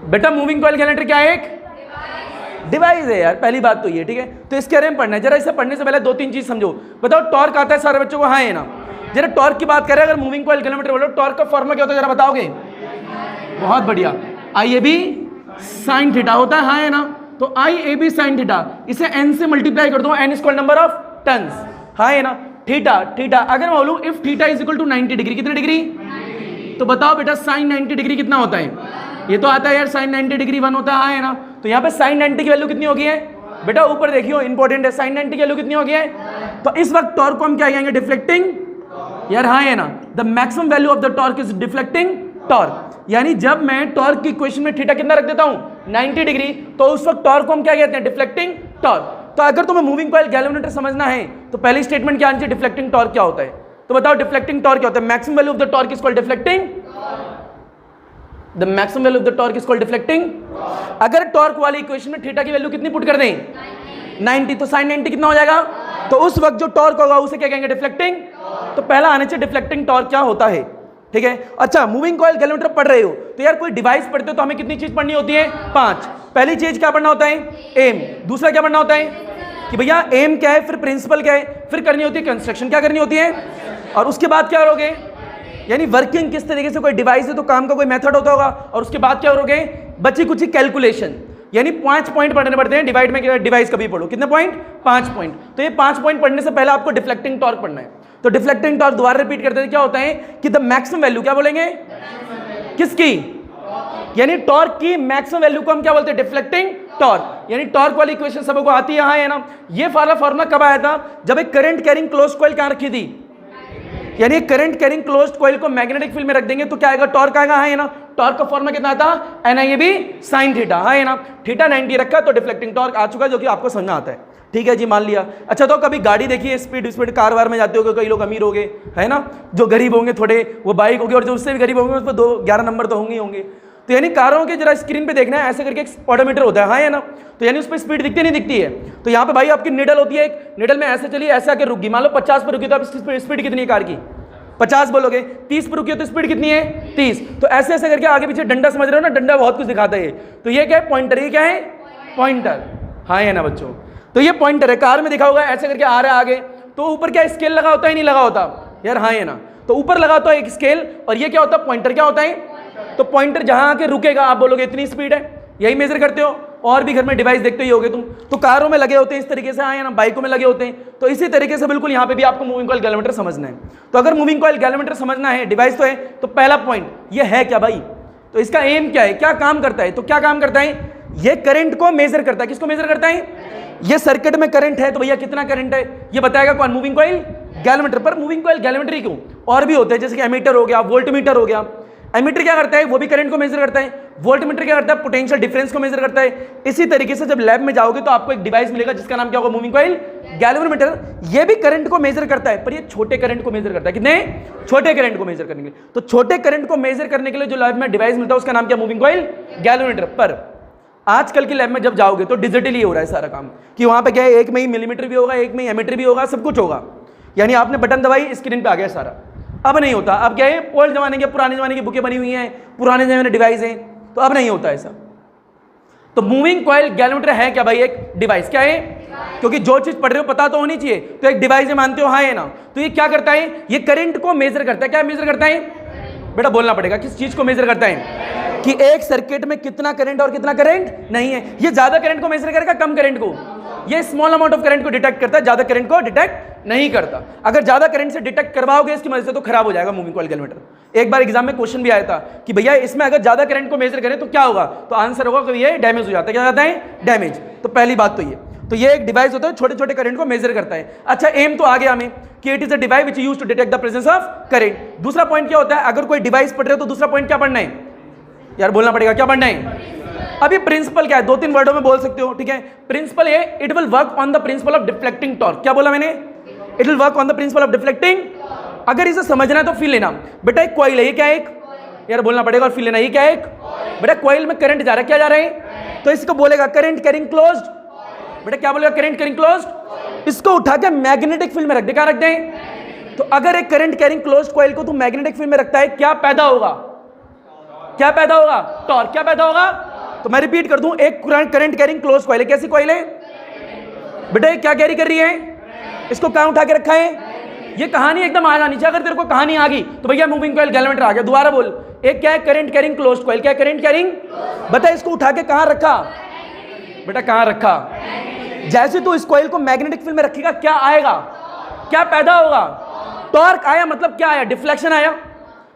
बेटा moving coil calendar क्या है? एक डिवाइस है यार, पहली बात तो ये, ठीक है। तो इसके बारे में पढ़ना है। जरा इसे पढ़ने से पहले दो तीन चीज समझो। बताओ टॉर्क आता है सारे बच्चों को? हाँ है ना। जरा टॉर्क की बात करें, अगर मूविंग कॉइल किलोमीटर बोलो, टॉर्क का फॉर्मूला क्या होता है जरा बताओगे? बहुत बढ़िया, IAB sin थीटा होता है, हाँ है ना। तो IAB sin थीटा, इसे n से मल्टीप्लाई कर दो, n equal number of turns, हाँ है ना। थीटा थीटा अगर मैं बोलूं if theta is equal to 90 degree, कितने डिग्री? तो बताओ बेटा sin 90 डिग्री कितना होता है? ये तो आता है यार sin 90 डिग्री 1 होता है, हाँ है ना। तो यहाँ पे sin 90 की वैल्यू कितनी होगी है बेटा? ऊपर देखियो, इंपॉर्टेंट है, sin 90 की वैल्यू कितनी होगी है? तो इस वक्त टॉर्क को हम क्या कहेंगे? डिफ्लेक्टिंग यार, हाँ है ना। The maximum value of the torque is deflecting torque. यानी जब मैं टॉर्क की इक्वेशन में थीटा कितना रख देता हूं 90 डिग्री, तो उस वक्त टॉर्क को हम क्या कहते हैं? Deflecting torque. तो अगर तुम्हें मूविंग कॉइल गैल्वेनोमीटर समझना है तो पहली स्टेटमेंट क्या आनी चाहिए? डिफ्लेक्टिंग टॉर्क क्या होता है? तो बताओ डिफ्लेक्टिंग टॉर्क क्या होता है? Maximum value of the torque is called deflecting, the maximum value of the torque is called deflecting. अगर टॉर्क वाली इक्वेशन में थीटा की वैल्यू कितनी पुट कर दें? 90, तो sin 90 कितना हो जाएगा? तो उस वक्त जो टॉर्क होगा उसे क्या कहेंगे? डिफ्लेक्टिंग। तो पहला आने चाहिए डिफ्लेक्टिंग टॉर्क क्या होता है, ठीक है। अच्छा, मूविंग कॉइल गैल्वेनोमीटर पढ़ रहे हो तो यार कोई डिवाइस पढ़ते हो तो हमें कितनी चीज पढ़नी होती है? 5। पहली चीज क्या पढ़ना होता है? एम। दूसरा क्या पढ़ना होता है कि भैया एम क्या है, फिर प्रिंसिपल क्या है, फिर करनी होती है कंस्ट्रक्शन क्या करनी होती है, और उसके बाद क्या करोगे? यानी वर्किंग किस तरीके से कोई डिवाइस है तो काम का कोई मेथड होता होगा, और उसके बाद क्या करोगे? बची कुछ कैलकुलेशन। यानी 5 पॉइंट पढ़ने पड़ते हैं डिवाइड में। डिवाइस कभी पढ़ो, कितने पॉइंट? 5 पॉइंट। तो ये 5 पॉइंट पढ़ने से पहले आपको डिफ्लेक्टिंग टॉर्क पढ़ना है। तो डिफ्लेक्टिंग टॉर्क दोबारा रिपीट करते हैं, क्या होता है कि द मैक्सिमम वैल्यू, क्या बोलेंगे? किसकी? यानी टॉर्क की मैक्सिमम वैल्यू को हम क्या बोलते हैं? Deflecting torque. यानी टॉर्क वाली इक्वेशन सबको आती है, हाँ है ना। ये फार्मूला कब आया था? जब एक करंट कैरिंग क्लोज कॉइल कहां रखी थी? यानी करंट कैरिंग क्लोज्ड कॉइल को मैग्नेटिक फील्ड में रख देंगे तो क्या आएगा? टॉर्क आएगा, हाँ है ना। टॉर्क का फॉर्मूला कितना था? NIAB sin थीटा, हाँ है ना। थीटा 90 रखा तो डिफ्लेक्टिंग टॉर्क आ चुका, जो कि आपको समझ में आता है, ठीक है जी, मान लिया। अच्छा, तो कभी गाड़ी देखिए, स्पीड कार वार में जाते हो, कई लोग अमीर हो गए, है ना, जो गरीब होंगे थोड़े वो बाइक होगी, और जो उससे भी गरीब होंगे उस पर 11 नंबर तो होंगे ही होंगे। तो यानी कारों के जरा स्क्रीन पे देखना है, ऐसे करके एक स्पीडोमीटर होता है, हाँ है ना। तो यानी उस पर स्पीड दिखती नहीं दिखती है। तो यहाँ पे भाई आपकी निडल होती है, एक निडल में ऐसे चलिए, ऐसे आके रुक गई, मान लो 50 पर रुकी, तो आप स्पीड कितनी है कार की? 50 बोलोगे। 30 पर रुकी तो स्पीड कितनी है? 30। तो ऐसे ऐसे करके आगे पीछे डंडा समझ रहे हो ना, डंडा बहुत कुछ दिखाता है। तो ये क्या है? पॉइंटर। ये क्या है? पॉइंटर, हाँ है ना बच्चों। तो ये पॉइंटर है, कार में दिखा होगा, ऐसे करके आ रहा है आगे। तो ऊपर क्या स्केल लगा होता है? नहीं लगा होता यार, हाँ है ना। तो ऊपर लगा होता है एक स्केल, और ये क्या होता है? पॉइंटर। क्या होता है? तो पॉइंटर जहां आके रुकेगा आप बोलोगे इतनी स्पीड है, यही मेजर करते हो। और भी घर में डिवाइस देखते ही होगे तुम, तो कारों में लगे होते हैं इस तरीके से, हाँ ना, बाइकों में लगे होते हैं। तो इसी तरीके से बिल्कुल यहाँ पे भी आपको मूविंग कॉइल गैल्वेनोमीटर समझना है। तो अगर मूविंग कॉइल गैल्वेनोमीटर समझना है, डिवाइस तो है, तो पहला पॉइंट ये है क्या भाई? तो इसका एम क्या है, क्या काम करता है? तो क्या काम करता है? ये करंट को मेजर करता है। किसको मेजर करता है? ये सर्किट में करंट है तो भैया कितना करंट है ये बताएगा कौन? Moving coil galvanometer. पर मूविंग कॉइल गैल्वेनोमीटर ही क्यों, और भी होते हैं, जैसे कि एमीटर हो गया, वोल्टमीटर हो गया। एमीटर क्या करता है? वो भी करंट को मेजर करता है। वोल्टमीटर क्या करता है? पोटेंशियल डिफरेंस को मेजर करता है। इसी तरीके से जब लैब में जाओगे तो आपको एक डिवाइस मिलेगा जिसका नाम क्या होगा? Moving coil galvanometer. ये भी करंट को मेजर करता है, पर ये छोटे करंट को मेजर करता है। कितने? छोटे करंट को मेजर करने के लिए। तो छोटे करंट को मेजर करने के लिए जो लैब में डिवाइस मिलता है उसका नाम क्या? Moving coil galvanometer. पर आजकल की लैब में जब जाओगे तो डिजिटली हो रहा है सारा काम, कि वहां पे क्या है, एक में ही मिलीमीटर भी होगा, एक में ही एमीटर भी होगा, सब कुछ होगा। यानी आपने बटन दबाई, स्क्रीन पे आ गया सारा। अब नहीं होता, अब क्या है, ओल्ड जमाने के, पुराने जमाने की बुकें बनी हुई हैं, पुराने जमाने डिवाइस हैं, तो अब नहीं होता ऐसा। तो मूविंग कॉइल गैल्वेनोमीटर है क्या भाई? एक डिवाइस। क्या है? क्योंकि जो चीज पढ़ रहे हो पता तो होनी चाहिए, तो एक डिवाइस है, मानते हो? हाँ है ना। तो ये क्या करता है? ये करंट को मेजर करता है। क्या मेजर करता है बेटा? बोलना पड़ेगा, किस चीज को मेजर करता है? कि एक सर्किट में कितना करंट और कितना करंट नहीं है। ये ज्यादा करंट को मेजर करेगा, कम करंट को? ये स्मॉल अमाउंट ऑफ करंट को डिटेक्ट करता है, ज्यादा करंट को डिटेक्ट नहीं करता। अगर ज्यादा करंट से डिटेक्ट करवाओगे इसकी मदद से तो खराब हो जाएगा मूविंग कॉइल गैल्वेनोमीटर। एक बार एग्जाम में क्वेश्चन भी आया था कि भैया इसमें अगर ज्यादा करंट को मेजर करें तो क्या होगा? तो आंसर होगा कि ये डैमेज हो जाता है। क्या जाता है? डैमेज। तो पहली बात तो ये एक डिवाइस होता है, छोटे छोटे करंट को मेजर करता है। अच्छा, एम तो आ गया हमें कि it is a device which used to detect the presence of current. दूसरा पॉइंट क्या होता है? अगर कोई डिवाइस पढ़ रहे हो तो दूसरा पॉइंट क्या पढ़ना है यार? बोलना पड़ेगा, क्या पढ़ना है? अभी प्रिंसिपल क्या है? 2-3 वर्डों में बोल सकते हो, ठीक है। प्रिंसिपल है it will work on the principle of deflecting torque. क्या बोला मैंने? It will work on the principle of deflecting. अगर इसे समझना है तो फील लेना। बेटा एक कॉइल है, ये क्या है? एक, यार बोलना पड़ेगा और फील लेना, ये क्या है? एक। बेटा कॉइल में करंट जा रहा है, क्या जा रहा है? तो इसको बोलेगा करंट कैरिंग क्लोज्ड। बेटा क्या बोलेगा? Current carrying closed. इसको उठा के मैग्नेटिक फील्ड में रख दे। क्या रख दें? तो अगर एक करंट कैरिंग क्लोज्ड कॉइल को तू मैग्नेटिक फील्ड में रखता है, क्या पैदा होगा? क्या पैदा होगा? टॉर्क। क्या पैदा होगा? तो मैं रिपीट कर दूं, एक करंट कैरिंग क्लोज कॉइल है। कैसी कॉइल है बेटा? क्या कैरी कर रही है? इसको कहां उठा के रखा है? ये कहानी एकदम आ जानी चाहिए। अगर तेरे को कहानी आ गई तो भैया मूविंग कॉइल गैल्वेमीटर आ गया। दोबारा बोल, एक क्या है? Current carrying close coil. क्या करंट कैरिंग? बता, इसको उठा के कहां रखा बेटा? कहां रखा? जैसे तू इस कॉइल को मैग्नेटिक फील्ड में रखेगा, क्या आएगा? क्या पैदा होगा? टॉर्क आया। मतलब क्या आया? डिफ्लेक्शन आया।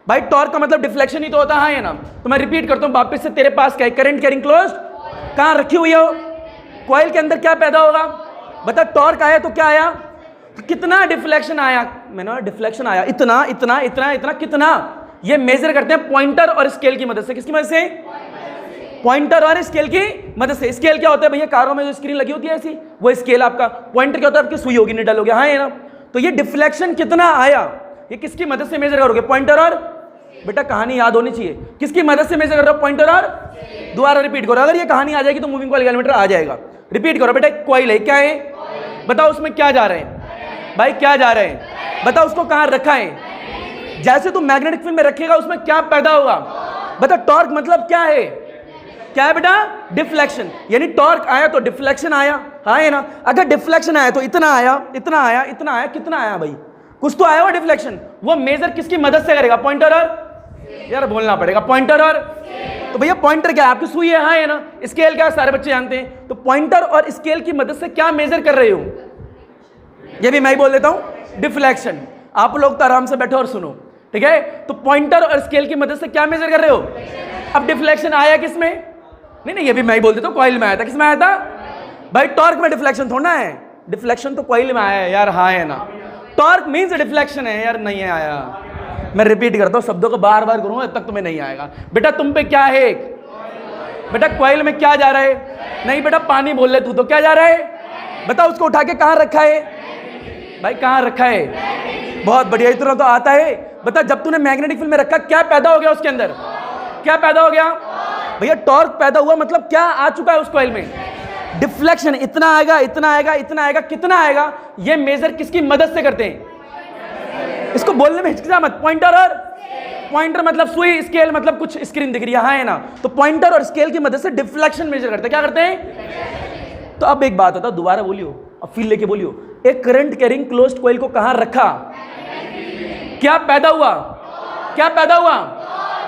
भाई टॉर्क का मतलब डिफ्लेक्शन ही तो होता है ना। तो मैं रिपीट करता हूं वापस से, तेरे पास क्या है? करंट कैरिंग क्लोज कहां रखी हुई है? कॉइल के अंदर क्या पैदा होगा? बता, टॉर्क आया तो क्या आया? तो कितना डिफ्लेक्शन आया? मैंने डिफ्लेक्शन आया इतना इतना इतना इतना। कितना? ये मेजर करते हैं पॉइंटर और स्केल की मदद से। किसकी मदद से? पॉइंटर और स्केल की मदद से। स्केल क्या होता है भैया? कारों में जो स्क्रीन लगी होती है ऐसी, वो स्केल आपका। पॉइंटर क्या होता है? आपकी सुई होगी, निडल हो गया, हाँ है ना। तो ये डिफ्लेक्शन कितना आया, ये किसकी मदद से मेजर करोगे? पॉइंटर और, बेटा कहानी याद होनी चाहिए, किसकी मदद से मेजर कर रहे हो? पॉइंटर और। दोबारा रिपीट करो, अगर ये कहानी आ जाएगी तो मूविंग कॉइल गैल्वेमीटर आ जाएगा। रिपीट करो बेटा, कॉइल है, क्या है? बताओ उसमें क्या जा रहे हैं भाई? क्या जा रहे हैं? बताओ उसको कहां रखा है? जैसे तू मैग्नेटिक फील्ड में रखेगा उसमें क्या पैदा होगा? बता, टॉर्क मतलब क्या है? क्या है बेटा? डिफ्लेक्शन। यानी टॉर्क आया तो डिफ्लेक्शन आया, हाँ है ना। अगर डिफ्लेक्शन आया तो इतना आया, इतना आया, इतना आया। कितना आया भाई? कुछ तो आया हुआ डिफ्लेक्शन। वो मेजर किसकी मदद से करेगा? पॉइंटर और, यार बोलना पड़ेगा, पॉइंटर और। तो भैया पॉइंटर क्या है? आपकी सुई है, हाँ है ना। स्केल क्या है? सारे बच्चे जानते हैं। तो पॉइंटर और स्केल की मदद से क्या मेजर कर रहे हो? ये भी मैं ही बोल देता हूं, डिफ्लेक्शन। आप लोग तो आराम से बैठो और सुनो, ठीक है। तो पॉइंटर और स्केल की मदद से क्या मेजर कर रहे हो? अब डिफ्लेक्शन आया किसमें? नहीं, ये भी मैं ही बोल देता हूं, कॉइल में आया था। किसमें आया था भाई? टॉर्क में डिफ्लेक्शन थोड़ा है, डिफ्लेक्शन तो कॉइल में आया है यार, हाँ है ना। टॉर्क मीन्स डिफ्लेक्शन है यार, नहीं है आया। मैं रिपीट करता हूं, शब्दों को बार बार करूंगा तब तक तुम्हें नहीं आएगा। बेटा तुम पे क्या है? बेटा कॉइल में क्या जा रहा है? नहीं बेटा पानी बोल ले तू तो। क्या जा रहा है? बता, उसको उठा के कहां रखा है भाई? कहां रखा है? बहुत बढ़िया, इतना तो आता है। बता, जब तूने मैग्नेटिक फील्ड में रखा क्या पैदा हो गया उसके अंदर? क्या पैदा हो गया भैया? टॉर्क पैदा हुआ। मतलब क्या आ चुका है उस कॉइल में? डिफ्लेक्शन। इतना आएगा, इतना आएगा, इतना आएगा। कितना आएगा? ये मेजर किसकी मदद से करते हैं? इसको बोलने में हिचकिचा मत। पॉइंटर और, पॉइंटर मतलब सुई, स्केल मतलब कुछ स्क्रीन दिख रही है, हाँ है ना। तो पॉइंटर और स्केल की मदद से डिफ्लेक्शन मेजर करते हैं। क्या करते हैं? तो अब एक बात होता है, दोबारा बोलियो, अब फील लेके बोलियो। एक करंट कैरिंग क्लोज्ड कॉइल को कहां रखा? क्या पैदा हुआ? क्या पैदा हुआ?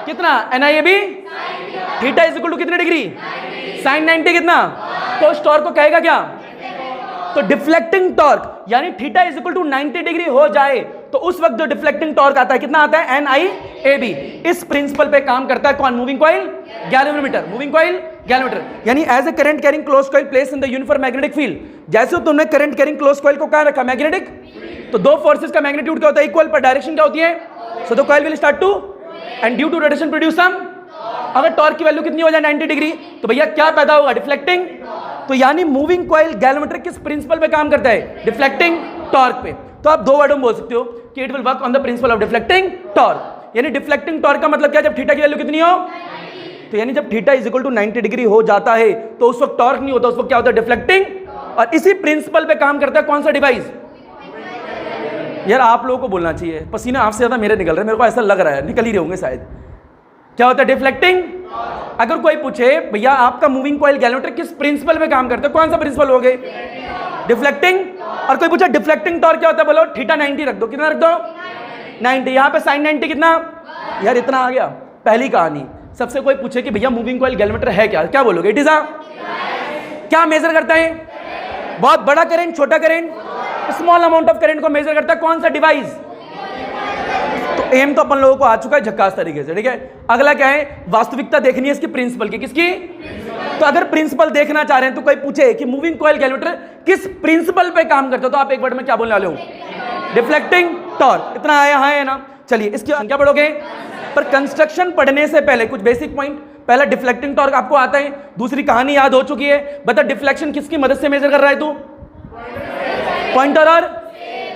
कितना? NIAB theta is equal to कितने डिग्री? sin 90। कितना? तो उस टॉर्क को कहेगा क्या? तो डिफ्लेक्टिंग टॉर्क। यानी theta is equal to 90 degree हो जाए तो उस वक्त जो डिफ्लेक्टिंग टॉर्क आता है कितना आता है? NIAB। इस प्रिंसिपल पे काम करता है कौन? Moving coil galvanometer. Moving coil galvanometer यानी as a current carrying close coil place in the uniform magnetic field. जैसे तुमने करंट कैरिंग क्लोज कॉइल को कहां रखा? मैग्नेटिक। तो दो फोर्सेस का मैग्नीट्यूड क्या होता है? इक्वल, पर डायरेक्शन क्या होती है? So the coil will start to end due to rotation produce some. अगर टॉर्क की वैल्यू कितनी हो जाए? 90 डिग्री, तो भैया क्या पैदा होगा? डिफ्लेक्टिंग। तो यानी मूविंग कॉइल गैल्वेमीटर किस प्रिंसिपल पे काम करता है? डिफ्लेक्टिंग टॉर्क पे। तो आप दो वर्ड में बोल सकते हो कि it will work on the principle of deflecting torque. यानी डिफ्लेक्टिंग टॉर्क का मतलब क्या? जब थीटा की वैल्यू कितनी हो, तो यानी जब theta is equal to 90 degree हो जाता है तो उस वक्त टॉर्क नहीं होता, उस वक्त क्या होता है? डिफ्लेक्टिंग। और इसी प्रिंसिपल पे काम करता है कौन सा डिवाइस? यार आप लोगों को बोलना चाहिए, पसीना आपसे ज्यादा मेरे निकल रहे हैं, मेरे को ऐसा लग रहा है, निकल ही रहे होंगे शायद। क्या होता है? डिफ्लेक्टिंग। अगर कोई पूछे भैया आपका मूविंग कॉइल गैल्वेमीटर किस प्रिंसिपल पे काम करता है, कौन सा प्रिंसिपल हो गए? डिफ्लेक्टिंग। और कोई पूछे डिफ्लेक्टिंग टॉर्क क्या होता है, बोलो थीटा 90 रख दो। कितना रख दो? 90। यहाँ पे sin 90 कितना? यार इतना आ गया। पहली कहानी। सबसे कोई पूछे कि भैया मूविंग कॉइल गैल्वेमीटर है क्या, क्या बोलोगे? इट इज अ, क्या मेजर करता है? बहुत बड़ा करंट, छोटा current, small amount of current को मेजर करता है कौन सा डिवाइस? तो एम तो अपन लोगों को आ चुका है झक्कास तरीके से, ठीक है। अगला क्या है? वास्तविकता देखनी है इसकी प्रिंसिपल की। किसकी? तो अगर प्रिंसिपल देखना चाह रहे हैं तो कोई पूछे कि मूविंग कॉइल गैल्वेमीटर किस प्रिंसिपल पे काम करता है, तो आप एक वर्ड में क्या बोलने वाले हो? Deflecting torque. इतना आया, हाँ है ना। चलिए इसकी संख्या पढ़ोगे, पर कंस्ट्रक्शन पढ़ने से पहले कुछ बेसिक पॉइंट। पहला डिफ्लेक्टिंग टॉर्क आपको आता है, दूसरी कहानी याद हो चुकी है। बता डिफ्लेक्शन किसकी मदद से मेजर कर रहा है तू? पॉइंटर। और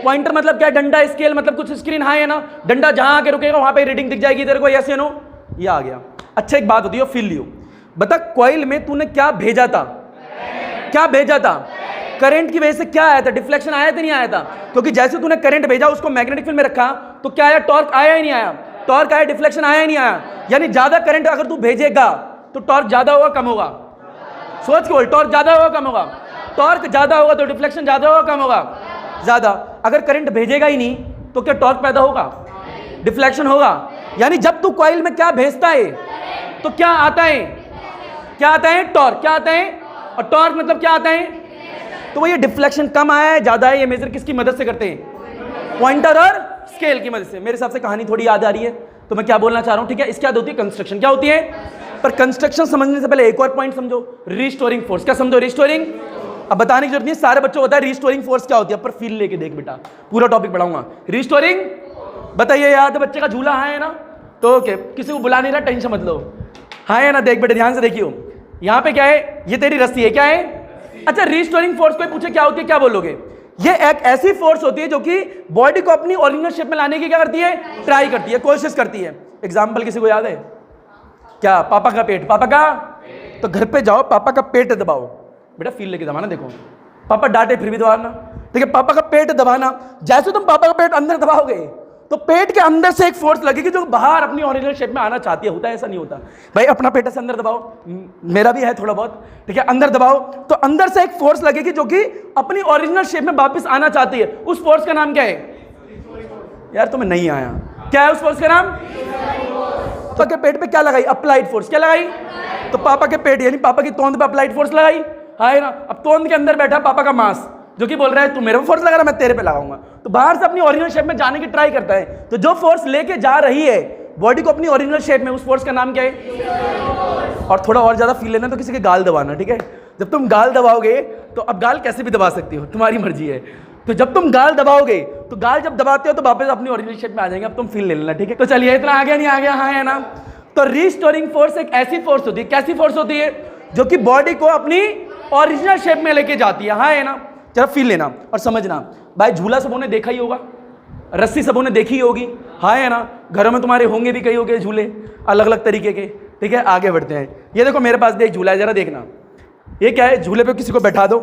पॉइंटर मतलब क्या? डंडा। स्केल मतलब कुछ स्क्रीन, हाँ है ना। डंडा जहां आके रुकेगा वहां पे रीडिंग दिख जाएगी तेरे को, यस या नो? ये आ गया। अच्छा एक बात होती है, फील लियो। बता कॉइल में तूने क्या भेजा था? क्या भेजा था? करंट की वजह से क्या आया था? डिफ्लेक्शन आया था नहीं आया था? क्योंकि जैसे तूने करंट भेजा उसको मैग्नेटिक फील्ड में रखा तो क्या आया? टॉर्क आया ही नहीं आया? टॉर्क आया, डिफ्लेक्शन आया ही नहीं आया। यानी ज्यादा करंट अगर तू भेजेगा तो टॉर्क ज्यादा होगा कम होगा? सोच के बोल, टॉर्क ज्यादा होगा कम होगा? टॉर्क ज्यादा होगा तो डिफ्लेक्शन ज्यादा होगा कम होगा? ज्यादा। अगर करंट भेजेगा ही नहीं तो क्या टॉर्क पैदा होगा? डिफ्लेक्शन होगा। यानी जब तू कॉइल में क्या भेजता है तो क्या आता है? क्या आता है? टॉर्क। क्या आता है? और टॉर्क मतलब क्या आता है? तो वो ये डिफ्लेक्शन कम आया है ज्यादा है, ये मेजर किसकी मदद से करते हैं? पॉइंटर और स्केल की मदद से। मेरे हिसाब से कहानी थोड़ी याद आ रही है, तो मैं क्या बोलना चाह रहा हूं, ठीक है? इसके बाद होती है कंस्ट्रक्शन। क्या होती है? पर कंस्ट्रक्शन समझने से पहले एक और पॉइंट समझो, रिस्टोरिंग फोर्स। क्या समझो? रिस्टोरिंग। अब बताने की जरूरत नहीं, सारे बच्चों को पता है रिस्टोरिंग फोर्स क्या होती है, पर फील लेके देख बेटा, पूरा टॉपिक पढ़ाऊंगा। रिस्टोरिंग बताइए, याद है बच्चे का झूला? हाँ है ना? तो ओके, किसी को बुला नहीं रहा, टेंशन मत लो। हाँ है ना? देख बेटे ध्यान से देखियो, यहाँ पे क्या है? ये तेरी रस्सी है। क्या है? अच्छा, रिस्टोरिंग फोर्स कोई पूछे क्या होती है, क्या बोलोगे? ये एक ऐसी फोर्स होती है जो कि बॉडी को अपनी ओरिजिनल शेप में लाने की क्या करती है? ट्राई करती है, कोशिश करती है। एग्जाम्पल किसी को याद है क्या? पापा का पेट। पापा का, तो घर पे जाओ, पापा का पेट दबाओ बेटा, फील लेके दबाना। देखो पापा डांटे फिर भी दबाना, ठीक है? पापा का पेट दबाना। जैसे तुम पापा का पेट अंदर दबाओगे तो पेट के अंदर से एक फोर्स लगेगी जो बाहर अपनी ओरिजिनल शेप में आना चाहती है। होता है? ऐसा नहीं होता भाई। अपना पेट ऐसे अंदर दबाओ, मेरा भी है थोड़ा बहुत, ठीक है? अंदर दबाओ तो अंदर से एक फोर्स लगेगी जो कि अपनी ओरिजिनल शेप में वापस आना चाहती है। उस फोर्स का नाम क्या है? यार तुम्हें नहीं आया, क्या है उस फोर्स का नाम? पापा के पेट पे क्या लगाई? Applied force. क्या लगाई? तो पापा के पेट यानी पापा की तोंद पे अप्लाइड फोर्स लगाई, है ना? अब तोंद के अंदर बैठा पापा का मांस जो कि बोल रहा है तू मेरे पे फोर्स लगा रहा, मैं तेरे पे लगाऊंगा। तो बाहर से अपनी ओरिजिनल शेप में जाने की ट्राई करता है। तो जो फोर्स लेके जा रही है बॉडी को अपनी ओरिजिनल शेप में, उस फोर्स का नाम क्या है? और थोड़ा और ज्यादा फील लेना तो किसी के गाल दबाना, ठीक है? जब तुम गाल दबाओगे तो अब गाल कैसे भी दबा सकती हो, तुम्हारी मर्जी है। तो जब तुम गाल दबाओगे तो गाल जब दबाते हो तो वापस अपनी ओरिजिनल शेप में आ जाएंगे। अब तुम फील ले लेना, ठीक है? तो चलिए, इतना आ गया नहीं आ गया? हाँ है ना? तो रिस्टोरिंग फोर्स एक ऐसी फोर्स होती है, कैसी फोर्स होती है? जो कि बॉडी को अपनी ओरिजिनल शेप में लेके जाती है। हाँ है ना? जरा फील लेना और समझना। भाई झूला सबों ने देखा ही होगा, रस्सी सबों ने देखी ही होगी, हाँ है ना? घरों में तुम्हारे होंगे भी कई होंगे झूले अलग अलग तरीके के, ठीक है? आगे बढ़ते हैं। ये देखो मेरे पास भी एक झूला है, जरा देखना। ये क्या है? झूले पे किसी को बैठा दो,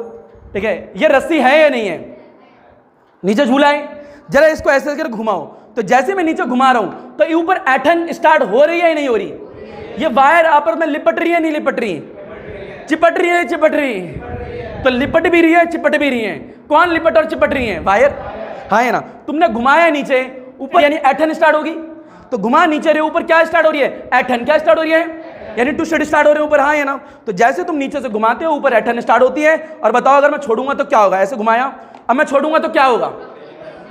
ठीक है? ये रस्सी है या नहीं है? नीचे झूला है, जरा इसको ऐसे करके घुमाओ। तो जैसे मैं नीचे घुमा रहा हूं तो ये ऊपर ऐठन स्टार्ट हो रही है या नहीं हो रही? ये वायर आपस में लिपट रही है नहीं लिपट रही? चिपट रही है चिपट रही? तो लिपट भी रही है चिपट भी रही है। कौन लिपट और चिपट रही है? वायर, हाँ है ना? तुमने घुमाया नीचे ऊपर यानी ऐठन स्टार्ट होगी, तो घुमा नीचे रहे ऊपर क्या स्टार्ट हो रही है? ऐठन। क्या स्टार्ट हो रही है? यानी ट्विस्टेड स्टार्ट हो रहे हैं ऊपर, हाँ है ना? तो जैसे तुम नीचे से घुमाते हो ऊपर ऐठन स्टार्ट होती है। और बताओ अगर मैं छोड़ूंगा तो क्या होगा? ऐसे घुमाया, अब मैं छोड़ूंगा तो क्या होगा?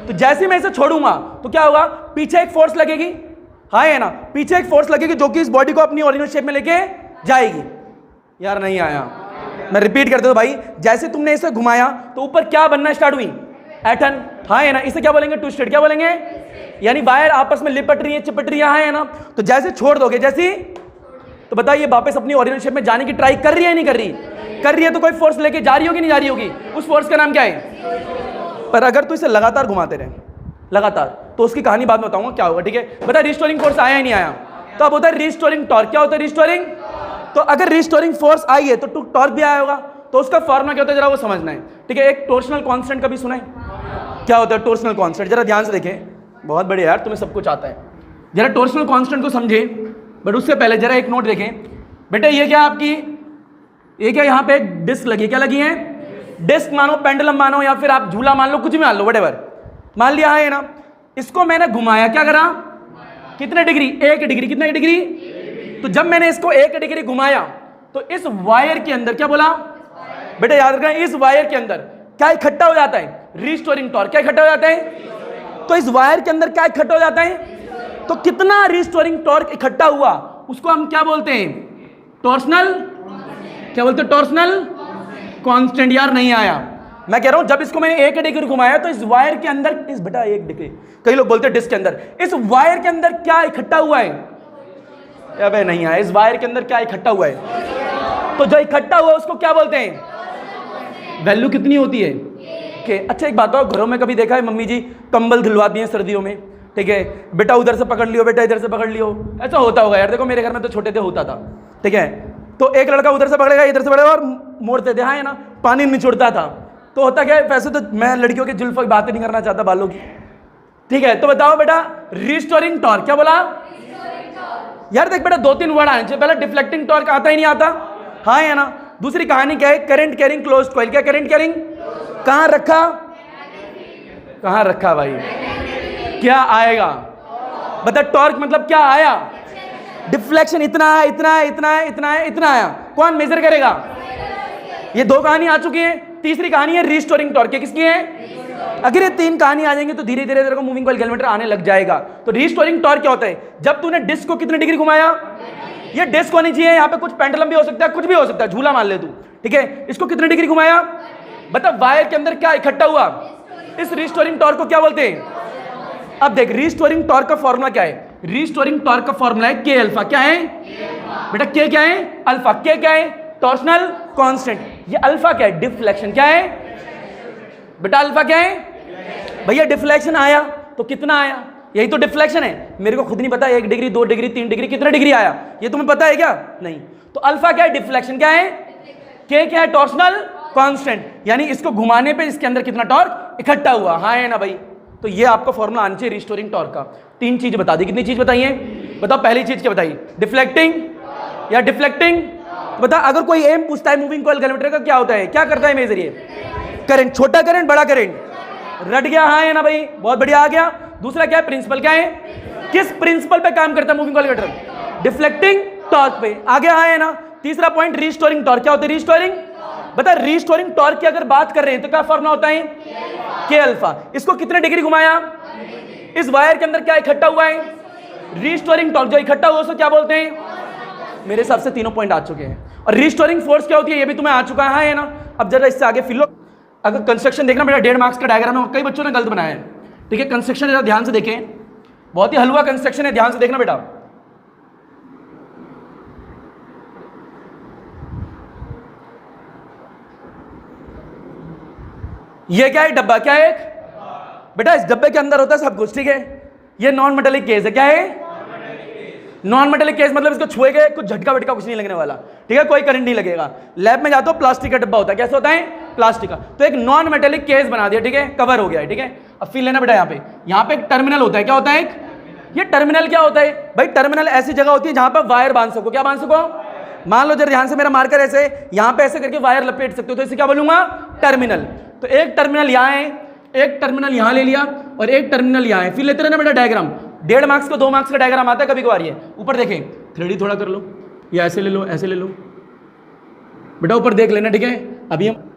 तो जैसे मैं इसे छोड़ूंगा तो क्या होगा? पीछे एक फोर्स लगेगी, हाँ है ना? पीछे एक फोर्स लगेगी जो कि इस बॉडी को अपनी ओरिजिनल शेप में लेके जाएगी। यार नहीं आया, मैं रिपीट करता हूं भाई। जैसे तुमने इसे घुमाया तो ऊपर क्या बनना स्टार्ट हुई? ऐठन, हाँ है ना? इसे क्या बोलेंगे? ट्विस्टेड। क्या बोलेंगे? यानी वायर आपस में लिपट रही है चिपट रही है, हाँ है ना? तो जैसे छोड़ दोगे, जैसी तो बताइए वापस अपनी ओरिजिनल शेप में जाने की ट्राई कर रही है नहीं कर रही? कर रही है। तो कोई फोर्स लेके जा रही होगी नहीं जा रही होगी? उस फोर्स का नाम क्या है? पर अगर तू इसे लगातार घुमाते रहे लगातार, तो उसकी कहानी बाद में बताऊंगा क्या होगा, ठीक है? बता रिस्टोरिंग फोर्स आया ही नहीं आया? तो अब होता है रिस्टोरिंग टॉर्क। क्या होता है रिस्टोरिंग? तो अगर रिस्टोरिंग फोर्स आई है तो टॉर्क भी आया होगा। तो उसका फॉर्मूला क्या होता है जरा वो समझना है, ठीक है? एक टॉर्सनल कांस्टेंट का भी सुना है? क्या होता है टॉर्सनल कांस्टेंट? जरा ध्यान से देखें, बहुत बढ़िया यार, तुम्हें सब कुछ आता है। जरा टॉर्सनल कांस्टेंट को समझे, बट उससे पहले जरा एक नोट देखें बेटा। ये क्या आपकी, ये क्या यहाँ पे एक डिस्क लगी, क्या लगी है? डिस्क मानो, पेंडुलम मानो, या फिर आप झूला मान लो, कुछ भी मान लो, व्हाटएवर मान लिया है ना? इसको मैंने घुमाया, क्या करा? कितने डिग्री? 1 डिग्री। कितने डिग्री? तो जब मैंने इसको 1 डिग्री घुमाया तो इस वायर के अंदर क्या बोला बेटा? याद रखना, इस वायर के अंदर क्या इकट्ठा हो जाता है? Restoring torque. क्या इकट्ठा हो जाता है? तो इस वायर के अंदर क्या इकट्ठा हो जाता है? तो कितना रिस्टोरिंग टॉर्क इकट्ठा हुआ उसको हम क्या बोलते हैं? टॉर्सनल। क्या बोलते हैं? Torsional constant. यार नहीं आया, मैं कह रहा हूं जब इसको मैंने 1 डिग्री घुमाया तो इस वायर के अंदर, इस बेटा 1 डिग्री, कई लोग बोलते हैं डिस्क के अंदर, इस वायर के अंदर क्या इकट्ठा हुआ है? अबे नहीं आया, इस वायर के अंदर क्या इकट्ठा हुआ है? तो जो इकट्ठा हुआ उसको क्या बोलते हैं? वैल्यू कितनी होती है? कि अच्छा एक बात हो, घरों में कभी देखा है मम्मी जी कंबल धुलवाती हैं सर्दियों में, ठीक है? बेटा उधर से पकड़ लियो, बेटा इधर से पकड़ लियो, ऐसा होता होगा यार। देखो मेरे घर में तो छोटे थे होता था, ठीक है? तो एक लड़का उधर से पकड़ेगा, इधर से पकड़ेगा और मोड़ते थे, हाँ है ना? पानी निचोड़ता था। तो होता क्या है, वैसे तो मैं लड़कियों के जुल्फ की बात नहीं करना चाहता, बालों की, ठीक है? तो बताओ बेटा रिस्टोरिंग टॉर्क। क्या बोला? यार देख बेटा 2-3 वर्ड आने चाहिए, पहले डिफ्लेक्टिंग टॉर्क आता ही नहीं आता, हाँ या ना। दूसरी कहानी क्या है, करंट कैरिंग क्लोज्ड कॉइल, क्या करंट कैरिंग, कहां रखा, कहां रखा भाई, क्या आएगा, बता टॉर्क मतलब क्या आया, डिफ्लेक्शन इतना है, इतना है, इतना है, इतना है, इतना आया, कौन मेजर करेगा। ये 2 कहानी आ चुकी है, तीसरी कहानी है रिस्टोरिंग टॉर्क, किसकी है, अगर ये 3 कहानी आ जाएंगे तो धीरे धीरे तेरे को मूविंग कॉइल गैल्वेनोमीटर आने लग जाएगा। तो रिस्टोरिंग टॉर्क क्या होता है, जब तूने डिस्क को कितने डिग्री घुमाया, ये डिस्क होनी चाहिए, यहाँ पे कुछ पेंडुलम भी हो सकता है, कुछ भी हो सकता है, झूला मान ले तू, ठीक है, इसको कितने डिग्री घुमाया, बता वायर के अंदर क्या इकट्ठा हुआ, इस रिस्टोरिंग टॉर्क को क्या बोलते हैं। अब देख रिस्टोरिंग टॉर्क का फॉर्मूला क्या है, रिस्टोरिंग टॉर्क का फॉर्मूला है के अल्फा, क्या है बेटा, के क्या है अल्फा, के क्या है टॉर्सनल कांस्टेंट, ये अल्फा क्या है डिफ्लेक्शन, क्या है बेटा अल्फा क्या है भैया, डिफ्लेक्शन आया तो कितना आया, यही तो डिफ्लेक्शन है, मेरे को खुद नहीं पता 1 डिग्री 2 डिग्री 3 डिग्री कितना डिग्री आया, ये तुम्हें पता है क्या, नहीं। तो अल्फा क्या है डिफ्लेक्शन, क्या है के क्या है टॉर्सनल कांस्टेंट, यानी इसको घुमाने पे इसके अंदर कितना टॉर्क इकट्ठा हुआ, हाँ है ना भाई। तो ये आपका फॉर्मूला आना चाहिए रिस्टोरिंग टॉर्क का। 3 चीज बता दी, कितनी चीज बताइए बताओ, पहली चीज क्या बताई, डिफ्लेक्टिंग या डिफ्लेक्टिंग, बता अगर कोई एम पूछता है मूविंग कॉइल गैल्वेनोमीटर का क्या होता है, क्या करता है मेजर, ये करंट, छोटा करंट बड़ा करंट, रट गया, हाँ है ना भाई, बहुत बढ़िया आ गया। दूसरा क्या है प्रिंसिपल, क्या है किस प्रिंसिपल पे काम करता है moving coil galvanometer, deflecting torque पे, आगे हाँ है ना। तीसरा पॉइंट रिस्टोरिंग टॉर्क, क्या होता है रिस्टोरिंग, बता रिस्टोरिंग टॉर्क की अगर बात कर रहे हैं तो क्या फॉर्मूला होता है के अल्फा, इसको कितने डिग्री घुमाया, इस वायर के अंदर क्या इकट्ठा हुआ है, रिस्टोरिंग टॉर्क, जो इकट्ठा हुआ उसको क्या बोलते हैं। मेरे हिसाब से तीनों पॉइंट आ चुके हैं। और रिस्टोरिंग फोर्स क्या होती है ये भी तुम्हें आ चुका है ना। अब जरा इससे आगे फिर लो, अगर कंस्ट्रक्शन देखना बेटा 1.5 मार्क्स का डायग्राम है, कई बच्चों ने गलत बनाया है, ठीक है। कंस्ट्रक्शन जरा ध्यान से देखें, बहुत ही हलवा कंस्ट्रक्शन है, ध्यान से देखना बेटा। ये क्या है डब्बा, क्या है बेटा, इस डब्बे के अंदर होता है सब कुछ, ठीक है। ये नॉन मेटेलिक केस है, क्या है नॉन मेटेलिक केस, मतलब इसको छुएगे कुछ झटका वटका कुछ नहीं लगने वाला, ठीक है, कोई करंट नहीं लगेगा। लैब में जाते हो प्लास्टिक का डब्बा होता है, कैसे होता है प्लास्टिक का, तो एक नॉन मेटेलिक केस बना दिया, ठीक है, कवर हो गया है, ठीक है। अब फील लेना बेटा, यहाँ पे एक टर्मिनल होता है, क्या होता है एक, ये टर्मिनल क्या होता है भाई, टर्मिनल ऐसी जगह होती है जहां पर वायर बांध सको, क्या बांध सको, मान लो जरा ध्यान से, मेरा मार्कर ऐसे यहाँ पे ऐसे करके वायर लपेट सकते हो, तो इसे क्या बोलूंगा टर्मिनल। तो एक टर्मिनल यहाँ है, एक टर्मिनल यहाँ ले लिया और एक टर्मिनल यहाँ है, फिर लेते रहना बेटा डायग्राम। 1.5 मार्क्स को 2 मार्क्स का डायग्राम आता है कभी कभार, ये ऊपर देखें 3D थोड़ा कर लो, या ऐसे ले लो, ऐसे ले लो बेटा, ऊपर देख लेना, ठीक है। अभी हम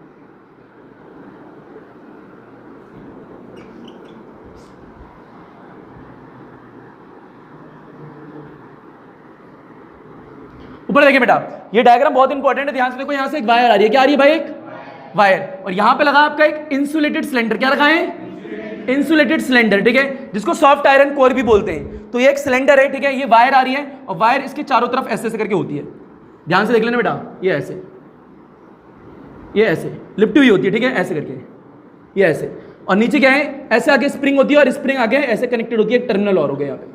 ऊपर देखिए बेटा, ये डायग्राम बहुत इंपॉर्टेंट है, ध्यान से देखो। यहां से एक वायर आ रही है, क्या आ रही है भाई, एक वायर, और यहां पे लगा आपका एक इंसुलेटेड सिलेंडर, क्या रखा है इंसुलेटेड सिलेंडर, ठीक है, जिसको सॉफ्ट आयरन कोर भी बोलते हैं। तो ये एक सिलेंडर है, ठीक है, ये वायर आ रही है और वायर इसके चारों तरफ ऐसे ऐसे करके होती है, ध्यान से देख लेना बेटा, ये ऐसे, ये ऐसे लिपटी हुई होती है, ठीक है, ऐसे करके, ये ऐसे, और नीचे क्या है, ऐसे आगे स्प्रिंग होती है और स्प्रिंग आगे ऐसे कनेक्टेड होती है, एक टर्मिनल और हो गया यहाँ पे,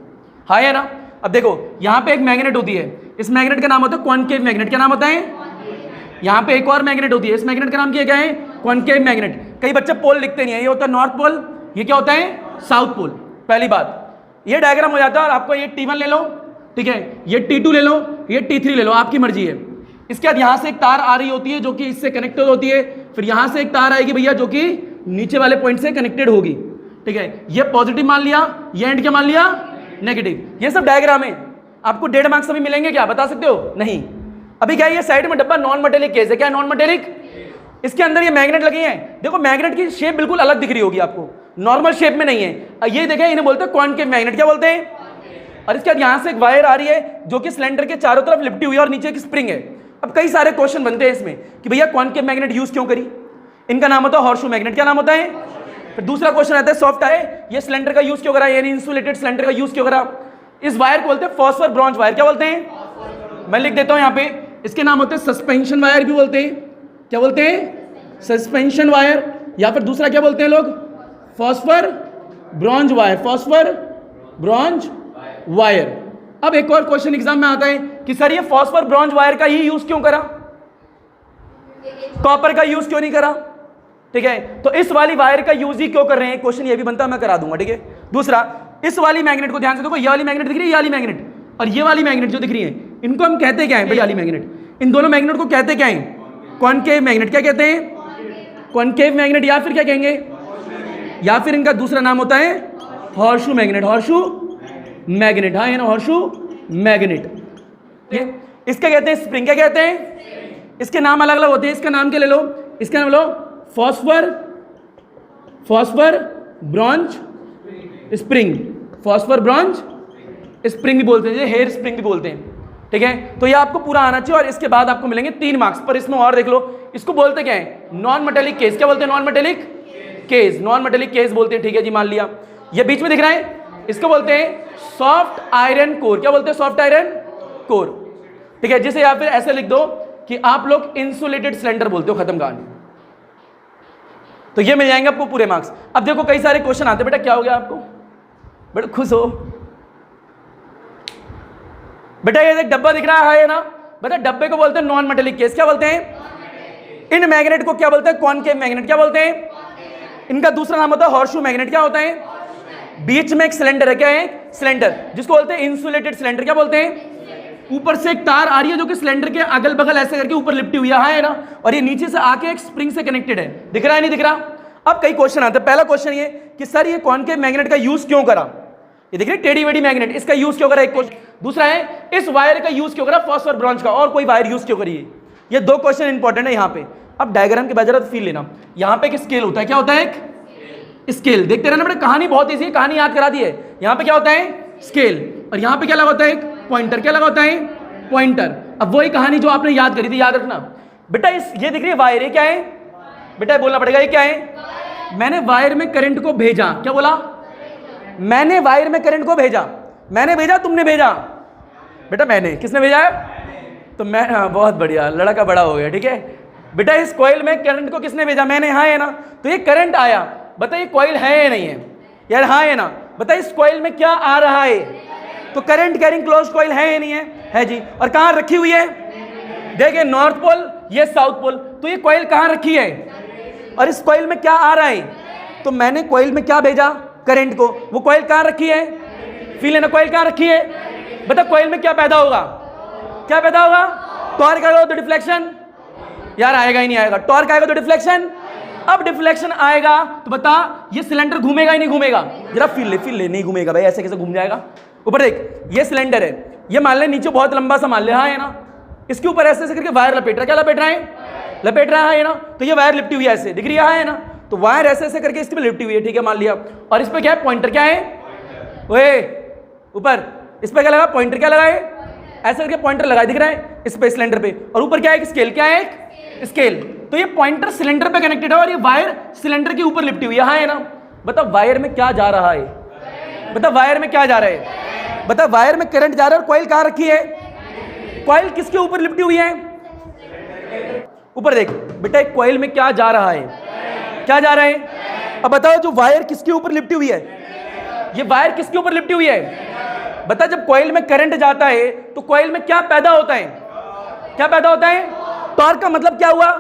हाँ है ना। अब देखो यहाँ पे एक मैग्नेट होती है, इस मैग्नेट का नाम होता है कॉनकेव मैग्नेट, क्या नाम होता है, यहाँ पे एक और मैग्नेट होती है, इस मैग्नेट का नाम क्या है, कॉनकेव मैग्नेट। कई बच्चे पोल लिखते नहीं है, ये होता है नॉर्थ पोल, ये क्या होता है साउथ पोल। पहली बात ये डायग्राम हो जाता है, और आपको ये T1 ले लो, ठीक है, ये T2 ले लो, ये T3 ले लो, आपकी मर्जी है। इसके बाद यहाँ से एक तार आ रही होती है जो कि इससे कनेक्टेड होती है, फिर यहाँ से एक तार आएगी भैया जो कि नीचे वाले पॉइंट से कनेक्टेड होगी, ठीक है। ये पॉजिटिव मान लिया, ये एंड क्या मान लिया नेगेटिव। ये सब डायग्राम है, आपको 1.5 मार्क्स अभी मिलेंगे, क्या बता सकते हो, नहीं। अभी क्या है, ये साइड में डब्बा नॉन मेटेलिक केस है, क्या नॉन मेटेलिक, इसके अंदर ये मैग्नेट लगी है, देखो मैग्नेट की शेप बिल्कुल अलग दिख रही होगी आपको, नॉर्मल शेप में नहीं है। ये देखें, इन्हें बोलते हैं कॉनकेव मैग्नेट, क्या बोलते हैं। और इसके बाद यहाँ से एक वायर आ रही है जो कि सिलेंडर के चारों तरफ लिपटी हुई है और नीचे एक स्प्रिंग है। अब कई सारे क्वेश्चन बनते हैं इसमें कि भैया कॉनकेव मैग्नेट यूज क्यों करी, इनका नाम होता है हॉर्सशू मैग्नेट, क्या नाम होता है। फिर दूसरा क्वेश्चन आता है सॉफ्ट है, ये सिलेंडर का यूज क्यों करा, यानी इंसुलेटेड सिलेंडर का यूज क्यों करा। इस वायर को बोलते हैं फॉस्फर ब्रॉन्ज वायर, क्या बोलते हैं, मैं लिख देता हूं यहाँ पे, इसके नाम होते हैं सस्पेंशन वायर भी बोलते हैं, क्या बोलते हैं सस्पेंशन वायर, या फिर दूसरा क्या बोलते हैं लोग phosphor bronze wire, phosphor bronze wire. अब एक और क्वेश्चन एग्जाम में आता है कि सर ये फॉस्फर ब्रॉन्ज वायर का ही यूज क्यों करा, कॉपर का यूज क्यों नहीं करा, ठीक है। तो इस वाली वायर का यूज ही क्यों कर रहे हैं, क्वेश्चन ये भी बनता है, मैं करा दूंगा, ठीक है। दूसरा, इस वाली मैग्नेट को ध्यान से देखो, ये वाली मैग्नेट दिख रही है, ये वाली मैग्नेट, और ये वाली मैग्नेट जो दिख रही है, इनको हम कहते क्या है? बड़ी वाली मैग्नेट, इन दोनों मैग्नेट को कहते क्या है? Concave magnet. क्या कहते हैं? कॉनकेव मैग्नेट, या फिर क्या कहेंगे? या फिर इनका दूसरा नाम होता है हॉर्सशू मैग्नेट। हॉर्सशू मैग्नेट, हाँ, ना हॉर्सशू मैग्नेट। ये इसका कहते हैं स्प्रिंग। क्या कहते हैं? इसके नाम अलग अलग होते हैं। इसका नाम क्या ले लो? इसका नाम लो phosphor, phosphor bronze spring. Phosphor bronze spring भी बोलते हैं, हेयर स्प्रिंग भी बोलते हैं। ठीक है, तो ये आपको पूरा आना चाहिए और इसके बाद आपको मिलेंगे 3 मार्क्स। पर इसमें और देख लो, इसको बोलते क्या है? Non metallic case. क्या बोलते हैं? Non metallic case. Non metallic case बोलते हैं। ठीक है जी, मान लिया। ये बीच में दिख रहा है, इसको बोलते हैं सॉफ्ट आयरन कोर। क्या बोलते हैं? Soft iron core. ठीक है, जिसे या फिर ऐसे लिख दो कि आप लोग इंसुलेटेड सिलेंडर बोलते हो। खत्म कहानी। तो ये मिल जाएंगे आपको पूरे मार्क्स। अब देखो कई सारे क्वेश्चन आते हैं। बेटा क्या हो गया आपको? बड़े खुश हो बेटा? ये एक डब्बा दिख रहा है ना बेटा, डब्बे को बोलते हैं नॉन मेटेलिक केस। क्या बोलते हैं? इन मैग्नेट को क्या बोलते हैं? Concave magnet. क्या बोलते हैं? इनका दूसरा नाम होता है हॉर्सशू मैग्नेट। क्या होता है? बीच में एक सिलेंडर है। क्या है? सिलेंडर, जिसको बोलते हैं इंसुलेटेड सिलेंडर। क्या बोलते हैं? ऊपर से एक तार आ रही है जो कि सिलेंडर के अगल बगल ऐसे करके ऊपर लिपटी हुई है ना, और ये नीचे से आके एक स्प्रिंग से कनेक्टेड है। दिख रहा है नहीं दिख रहा? अब कई क्वेश्चन आते हैं। पहला क्वेश्चन ये कि सर ये कॉनकेव मैग्नेट का यूज क्यों करा? ये दिख रही है टेढ़ी वेढ़ी मैग्नेट, इसका यूज क्यों करा? एक क्वेश्चन। दूसरा है इस वायर का यूज क्यों करा? फॉस्फर ब्रॉन्ज का। और कोई वायर यूज क्यों करिए? ये 2 क्वेश्चन इंपॉर्टेंट है यहाँ पे। अब डायग्राम के बजाय फील लेना। यहाँ पे एक स्केल होता है। क्या होता है? एक स्केल। देखते रहना बेटा, कहानी बहुत ईजी है, कहानी याद करा दी है। यहाँ पे क्या होता है? स्केल। और यहाँ पे क्या लगा होता है? एक पॉइंटर। क्या लगा होता है? पॉइंटर। अब वही कहानी जो आपने याद करी थी, याद रखना बेटा। ये दिख रही है वायर, ये क्या है बेटा? बोलना पड़ेगा, ये क्या है? मैंने वायर में करंट को भेजा। क्या बोला? मैंने वायर में करंट को भेजा। मैंने भेजा, तुमने भेजा? बेटा मैंने। किसने भेजा है? तो मैं। हाँ, बहुत बढ़िया, लड़का बड़ा हो गया। ठीक है बेटा, इस कॉइल में करंट को किसने भेजा? मैंने। हाँ है ना? तो ये करंट आया। बता ये कॉइल है या नहीं है यार? हाँ है ना? बता इस कॉइल में क्या आ रहा है? तो करंट कैरिंग क्लोज कॉइल है या नहीं है? है जी। और कहाँ रखी हुई है? देखिए, नॉर्थ पोल, ये साउथ पोल। तो ये कॉइल कहाँ रखी है? और इस कॉइल में क्या आ रहा है? तो मैंने कॉइल में क्या भेजा? करंट को। वो कॉइल कहाँ रखी है? फील है ना? कॉइल कहाँ रखी है? बता कॉइल में क्या पैदा होगा? क्या पैदा होगा? टॉर्क आएगा तो डिफ्लेक्शन यार आएगा ही नहीं आएगा? टॉर्क आएगा तो डिफ्लेक्शन। अब डिफ्लेक्शन आएगा तो बता ये सिलेंडर घूमेगा ही नहीं घूमेगा? जरा फील ले, नहीं घूमेगा भाई, ऐसे कैसे घूम जाएगा? ऊपर देख, ये सिलेंडर है, ये मान ले नीचे बहुत लंबा सा मान ले, हाँ है ना? इसके ऊपर ऐसे ऐसे करके वायर लपेट रहा है। क्या लपेट रहा है? लपेट रहा है ना? तो ये वायर लिपटी हुई है, ऐसे दिख रही है ना? तो वायर ऐसे ऐसे करके इसके पे लिपटी हुई है। ठीक है, मान लिया। और इस पे क्या है? पॉइंटर। क्या है? ओए ऊपर इस पे क्या लगा? पॉइंटर। क्या लगा है? ऐसे करके पॉइंटर लगा, दिख रहा है इस पे, सिलेंडर पे। और ऊपर क्या है? एक स्केल। क्या है? एक स्केल। तो ये पॉइंटर सिलेंडर पे कनेक्टेड है और ये वायर सिलेंडर के ऊपर लिपटी हुई है, हाँ है ना? बता वायर में क्या जा रहा है? बता वायर में क्या जा रहा है? बता वायर में करंट जा रहा है। और कॉइल कहाँ रखी है? कॉइल किसके ऊपर लिपटी हुई है? ऊपर देख बेटा, एक कॉइल में क्या जा रहा है? क्या जा रहा है? अब बताओ, जो वायर किसके ऊपर लिपटी हुई है? ये वायर किसके ऊपर लिपटी हुई है? बता, जब कॉइल में करंट जाता है तो कॉइल में क्या पैदा होता है? क्या पैदा होता है? टॉर्क का मतलब क्या हुआ?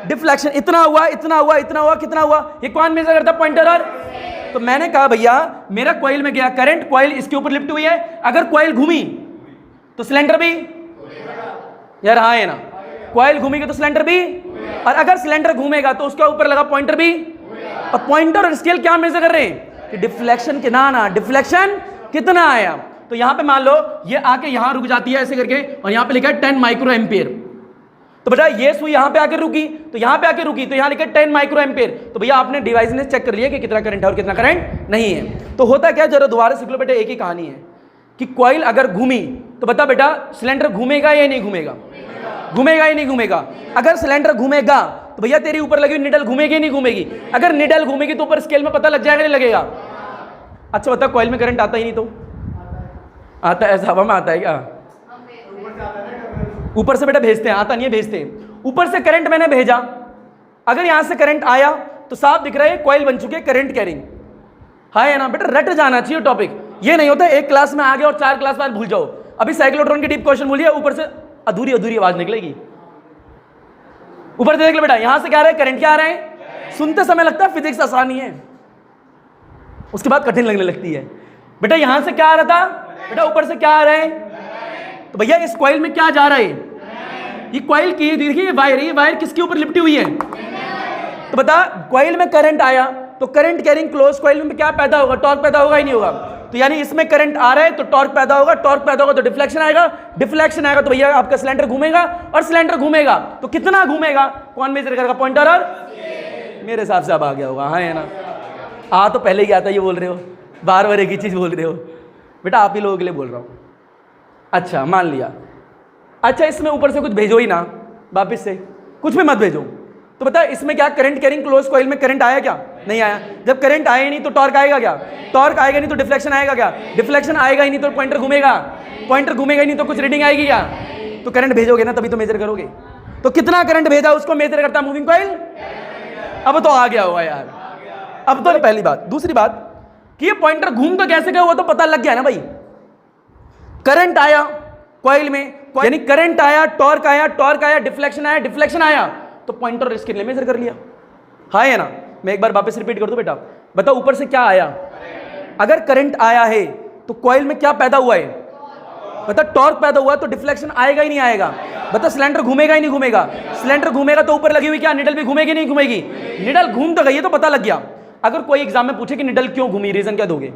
डिफ्लेक्शन। इतना हुआ, इतना हुआ, इतना हुआ, कितना हुआ? ये कौन मेजर करता है? पॉइंटर। और तो मैंने कहा भैया मेरा कॉइल में गया करंट, कॉइल इसके ऊपर लिपटी हुई है, अगर कॉइल घूमी तो सिलेंडर भी यार, हाँ है ना? कॉइल घूमेगी तो सिलेंडर भी, और अगर सिलेंडर घूमेगा तो उसके ऊपर लगा पॉइंटर भी। और पॉइंटर और स्केल क्या मेजर कर रहे हैं? कि डिफ्लेक्शन कितना ना, डिफ्लेक्शन कितना आया। तो यहां पे मान लो ये आके यहां रुक जाती है ऐसे करके, और यहां पे लिखा है 10 माइक्रो एम्पियर। तो बेटा ये सुई यहां पे आके रुकी, तो यहां पे आके रुकी, तो यहां लिखा है 10 माइक्रो एम्पियर। तो भैया आपने डिवाइस ने चेक कर लिया कि कितना करंट है और कितना करंट नहीं है। तो होता क्या, जरा दोबारा सीख लो बेटा, एक ही कहानी है कि कॉइल अगर घूमी तो बता बेटा सिलेंडर घूमेगा या नहीं घूमेगा? घूमेगा ही नहीं घूमेगा? अगर सिलेंडर घूमेगा तो भैया तेरी ऊपर लगी हुई निडल घूमेगी नहीं घूमेगी? अगर निडल घूमेगी तो ऊपर स्केल में पता लग जाएगा नहीं लगेगा? अच्छा बता, कॉइल में करंट आता ही नहीं तो आता है? ऐसा हवा में आता है क्या? ऊपर से बेटा भेजते हैं, आता नहीं है, भेजते हैं ऊपर से। करंट मैंने भेजा, अगर यहां से करंट आया तो साफ दिख रहा है कॉइल बन चुके करंट कैरिंग, है ना? बेटा रट जाना चाहिए टॉपिक, ये नहीं होता एक क्लास में आ गया और 4 क्लास बाद भूल जाओ। अभी साइक्लोट्रॉन के डीप क्वेश्चन बोलिए, ऊपर से अधूरी अधूरी आवाज निकलेगी। ऊपर से देख लो बेटा, यहां से क्या आ रहा है? करंट। क्या आ रहा है? सुनते समय लगता है फिजिक्स आसानी है, उसके बाद कठिन लगने लगती है। बेटा यहां से क्या आ रहा था? बेटा ऊपर से क्या आ रहा है? तो भैया इस कॉइल में क्या जा रहा है? ये कॉइल की देखिए ये वायर किसके ऊपर लिपटी हुई है? तो बता कॉइल में करंट आया तो करंट कैरिंग क्लोज कॉइल में क्या पैदा होगा? टॉर्क पैदा होगा ही नहीं होगा। तो यानी इसमें करंट आ रहा है तो टॉर्क पैदा होगा, टॉर्क पैदा होगा तो डिफ्लेक्शन आएगा, डिफ्लेक्शन आएगा तो भैया आपका सिलेंडर घूमेगा, और सिलेंडर घूमेगा तो कितना घूमेगा कौन मेजर करेगा? पॉइंटर और मेरे हिसाब से अब आ गया होगा। हाँ है ना? आ तो पहले ही आता ये बोल रहे हो, बार बार एक ही चीज बोल रहे हो। बेटा आप ही लोगों के लिए बोल रहा हूँ। अच्छा मान लिया, अच्छा इसमें ऊपर से कुछ भेजो ही ना, वापिस से कुछ भी मत भेजो। तो बता इसमें क्या करंट कैरिंग क्लोज कॉइल में करंट आया क्या? नहीं आया। जब करंट आया नहीं तो टॉर्क आएगा क्या? टॉर्क आएगा नहीं तो डिफ्लेक्शन आएगा क्या? डिफ्लेक्शन आएगा ही नहीं तो पॉइंटर घूमेगा, पॉइंटर घूमेगा ही नहीं तो कुछ रीडिंग आएगी क्या? तो करंट भेजोगे ना तभी तो मेजर करोगे। तो कितना करंट भेजा उसको मेजर करता है मूविंग कॉइल। अब तो आ गया होगा यार, अब तो पहली बात। दूसरी बात कि ये पॉइंटर घूम तो कैसे गया वो तो पता लग गया ना भाई। करंट आया कॉइल में, यानी करंट आया, टॉर्क आया, डिफ्लेक्शन आया तो पॉइंटर इसके लिए मेजर कर लिया। हाँ है ना? मैं एक बार वापस रिपीट कर दूं बेटा, बताओ ऊपर से क्या आया? अगर करंट आया है तो कॉइल में क्या पैदा हुआ है? बता टॉर्क पैदा हुआ तो डिफ्लेक्शन आएगा ही नहीं आएगा? बता सिलेंडर घूमेगा ही नहीं घूमेगा? सिलेंडर घूमेगा तो ऊपर लगी हुई क्या निडल भी घूमेगी नहीं घूमेगी? निडल घूम तो गई है तो पता लग गया। अगर कोई एग्जाम में पूछे कि निडल क्यों घूमी, रीजन क्या दोगे?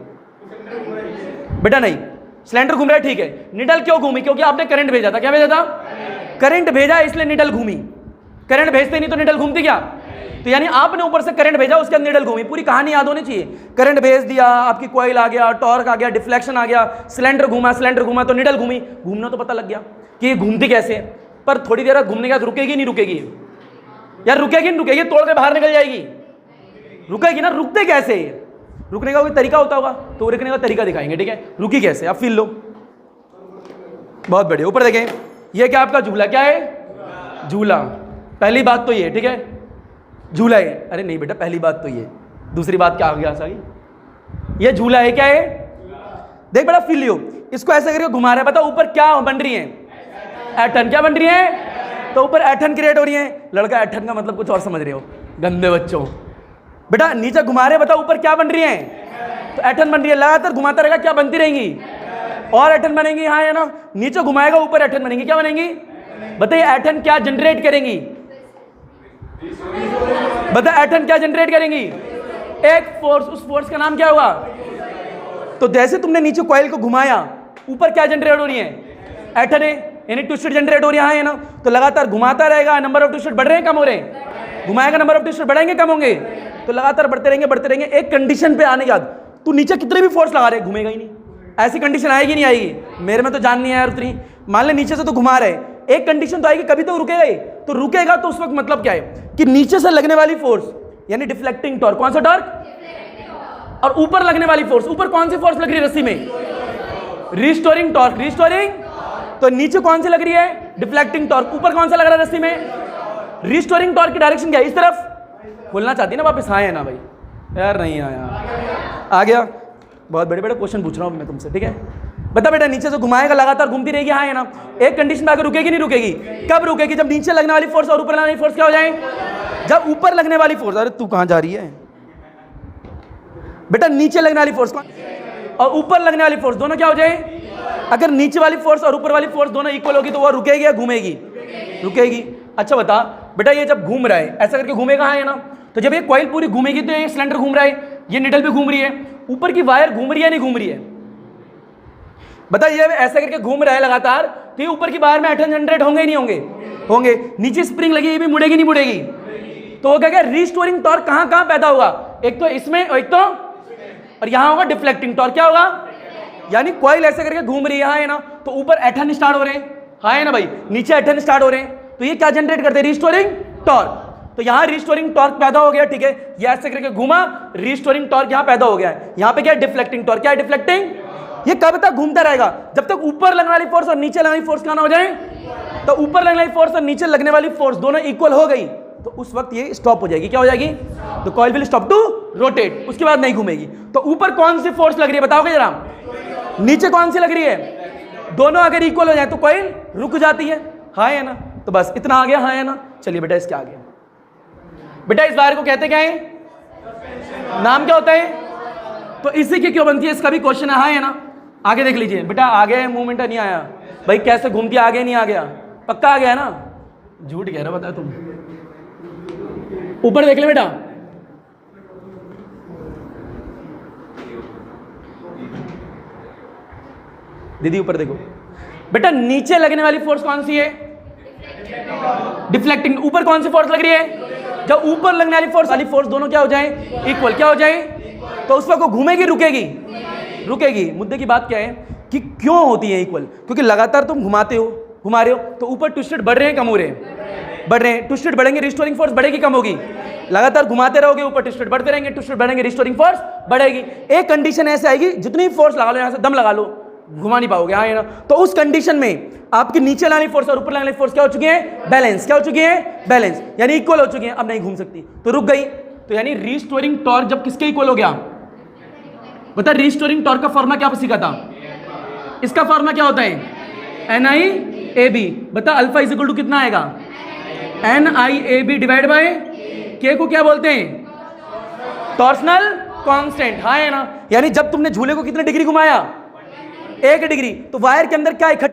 बेटा नहीं, सिलेंडर घूम रहा है ठीक है, निडल क्यों घूमी? क्योंकि आपने करंट भेजा था। क्या भेजा था? करंट भेजा इसलिए निडल घूमी। करंट भेजते नहीं तो निडल घूमती क्या? तो यानी आपने ऊपर से करंट भेजा उसके अंदर निडल घूमी। पूरी कहानी याद होनी चाहिए। करंट भेज दिया, आपकी कॉइल आ गया, टॉर्क आ गया, डिफ्लेक्शन आ गया, सिलेंडर घूमा तो निडल घूमी। घूमना तो पता लग गया कि ये घूमती कैसे है, पर थोड़ी देर घूमने के बाद रुकेगी नहीं रुकेगी? यार रुकेगी नहीं रुकेगी? तोड़ के बाहर निकल जाएगी? रुकेगी ना। रुकते कैसे? रुकने का कोई तरीका होता होगा तो रुकने का तरीका दिखाएंगे। ठीक है, रुकी कैसे आप फील लो। बहुत बढ़िया। ऊपर देखें, ये क्या आपका झूला? क्या है? झूला। पहली बात तो ये, ठीक है, झूला है। अरे नहीं बेटा पहली बात तो ये, दूसरी बात क्या आ गया सही? ये झूला है। क्या है? देख बेटा फील लियो, इसको ऐसे करके घुमा रहा है। बताओ ऊपर क्या बन रही है? एटन। क्या बन रही है? तो ऊपर एटन क्रिएट हो रही है। लड़का एटन का मतलब कुछ और समझ रहे हो, गंदे बच्चों। बेटा नीचे घुमा रहे, बताओ ऊपर क्या बन रही है? तो एटन बन रही है। लगातार घुमाता रहेगा क्या बनती रहेंगी? और एटन बनेंगी। हाँ है ना? नीचे घुमाएगा ऊपर एटन बनेंगी। क्या बनेंगी? बताइए एटन क्या जनरेट करेंगी? बता एटन क्या जनरेट करेंगी? एक फोर्स। उस फोर्स का नाम क्या हुआ? तो जैसे तुमने नीचे कॉइल को घुमाया, ऊपर क्या जनरेट हो रही है? एटन है, यानी ट्विस्टेड जनरेट हो रही है ना? तो लगातार घुमाता रहेगा, नंबर ऑफ ट्विस्टेड बढ़ रहे हैं कम हो रहे हैं? घुमाएगा नंबर ऑफ ट्विस्टेड बढ़ेंगे कम होंगे? तो लगातार बढ़ते रहेंगे। एक कंडीशन पे आने के बाद तू नीचे कितने भी फोर्स लगा रहे घूमेगा ही नहीं। ऐसी कंडीशन आएगी नहीं आएगी? मेरे में तो जान नहीं है यार उतनी। मान ले नीचे से तो घुमा रहे, एक कंडीशन तो आएगी कभी तो रुकेगा ही। तो रुकेगा तो उस वक्त मतलब क्या है कि नीचे से लगने वाली फोर्स यानी डिफ्लेक्टिंग टॉर्क। कौन सा टॉर्क? और ऊपर लगने वाली फोर्स, ऊपर कौन सी फोर्स लग रही है रस्सी में? Restoring torque. रिस्टोरिंग। तो नीचे कौन सी लग रही है? Deflecting torque. ऊपर कौन सा लग रहा है रस्सी में? रिस्टोरिंग टॉर्क की डायरेक्शन क्या है? इस तरफ। बोलना चाहती है ना वापस? हाँ है ना भाई? यार नहीं आया। आ गया? बहुत बड़े बड़े क्वेश्चन पूछ रहा हूँ मैं तुमसे। ठीक है, बता बेटा नीचे से घुमाएगा लगातार घूमती रहेगी। हाँ है ना? एक कंडीशन में आकर रुकेगी नहीं रुकेगी? कब रुकेगी? जब नीचे लगने वाली फोर्स और ऊपर लगने वाली फोर्स क्या हो जाए? जब ऊपर लगने वाली फोर्स, अरे तू कहां जा रही है बेटा? नीचे लगने वाली फोर्स और ऊपर लगने वाली फोर्स दोनों क्या हो जाए? अगर नीचे वाली फोर्स और ऊपर वाली फोर्स दोनों इक्वल होगी तो वो रुकेगी या घूमेगी? रुकेगी। अच्छा बता बेटा ये जब घूम रहा है ऐसा करके घूमेगा। हाँ है ना? तो जब ये कॉइल पूरी घूमेगी तो ये सिलेंडर घूम रहा है, ये निडल भी घूम रही है, ऊपर की वायर घूम रही है नहीं घूम रही है? बता ये ऐसा करके घूम रहा है लगातार तो ये ऊपर की वायर में एटन जनरेट होंगे ही नहीं होंगे? होंगे। नीचे स्प्रिंग लगी ये भी मुड़ेगी नहीं मुड़ेगी? तो वो क्या क्या रिस्टोरिंग टॉर्क कहां पैदा होगा? एक तो इसमें और एक तो और यहां होगा डिफ्लेक्टिंग टॉर्क। क्या होगा? यानी कॉइल ऐसे करके घूम रही है। हाँ है ना? तो ऊपर एटन स्टार्ट हो रहे हैं। हाँ है ना भाई? नीचे एटन स्टार्ट हो रहे हैं तो ये क्या जनरेट करते हैं? Restoring torque. तो यहां रिस्टोरिंग टॉर्क पैदा हो गया। ठीक है, ये ऐसे करके घूमा, रिस्टोरिंग टॉर्क यहां पैदा हो गया है। यहां पे क्या है? Deflecting torque. क्या है डिफ्लेक्टिंग? ये कब तक घूमता रहेगा? जब तक ऊपर लगने वाली फोर्स और नीचे लगने वाली फोर्स क्या ना हो जाए? तो ऊपर लगने वाली फोर्स और नीचे लगने वाली फोर्स दोनों इक्वल हो गई तो उस वक्त ये स्टॉप हो जाएगी। क्या हो जाएगी? तो coil will stop to rotate. उसके बाद नहीं घूमेगी। तो ऊपर कौन सी फोर्स लग रही है बताओगे जरा? नीचे कौन सी लग रही है? दोनों अगर इक्वल हो जाए तो कॉइल रुक जाती है। हाँ है ना? तो बस इतना आ गया। हाँ है ना? चलिए बेटा इसके आगे। बेटा इस वायर को कहते क्या है? नाम क्या होता है? तो इसी की क्यों बनती है इसका भी क्वेश्चन है। हाँ है ना? आगे देख लीजिए बेटा, आगे मूवमेंट नहीं आया भाई, कैसे घूम के आगे नहीं आ गया, पक्का आ गया ना, झूठ कह रहे हो बता तुम। ऊपर देख ले बेटा, दीदी ऊपर देखो बेटा, नीचे लगने वाली फोर्स कौन सी है? डिफ्लेक्टिंग। ऊपर कौन सी फोर्स लग रही है? जब ऊपर लगने वाली फोर्स दोनों क्या हो जाए? इक्वल। क्या हो जाए? तो उस वक्त वो घूमेगी रुकेगी? रुकेगी। मुद्दे की बात क्या है कि क्यों होती है इक्वल? क्योंकि लगातार तुम घुमा रहे हो, तो ऊपर ट्विस्टेड बढ़ रहे हैं कम हो रहे हैं? बढ़ रहे हैं। ट्विस्टेड बढ़ेंगे, रिस्टोरिंग फोर्स बढ़ेगी कम होगी? लगातार घुमाते रहोगे, ऊपर ट्विस्टेड बढ़ते रहेंगे, ट्विस्टेड बढ़ेंगे, रिस्टोरिंग फोर्स बढ़ेगी। एक कंडीशन ऐसे आएगी, जितनी फोर्स लगा लो, यहां से दम लगा लो, घुमा नहीं पाओगे। हाँ है ना? तो उस कंडीशन में आपकी नीचे लाने फोर्स और ऊपर लाने फोर्स क्या हो चुकी है? बैलेंस। क्या हो चुकी है? बैलेंस, यानी इक्वल हो चुकी है। अब नहीं घूम सकती तो रुक गई। तो यानी रीस्टोरिंग टॉर्क जब किसके इक्वल हो गया? बता, रीस्टोरिंग टॉर्क का फॉर्मूला क्या सीखा था? इसका फॉर्मूला क्या होता है? NIAB। बता, अल्फा इज इक्वल टू कितना आएगा? NIAB डिवाइड बाय के को क्या बोलते हैं? Torsional constant. हाँ है ना? यानी जब तुमने झूले को कितने डिग्री घुमाया? 1 डिग्री, तो वायर के अंदर क्या इकट्ठा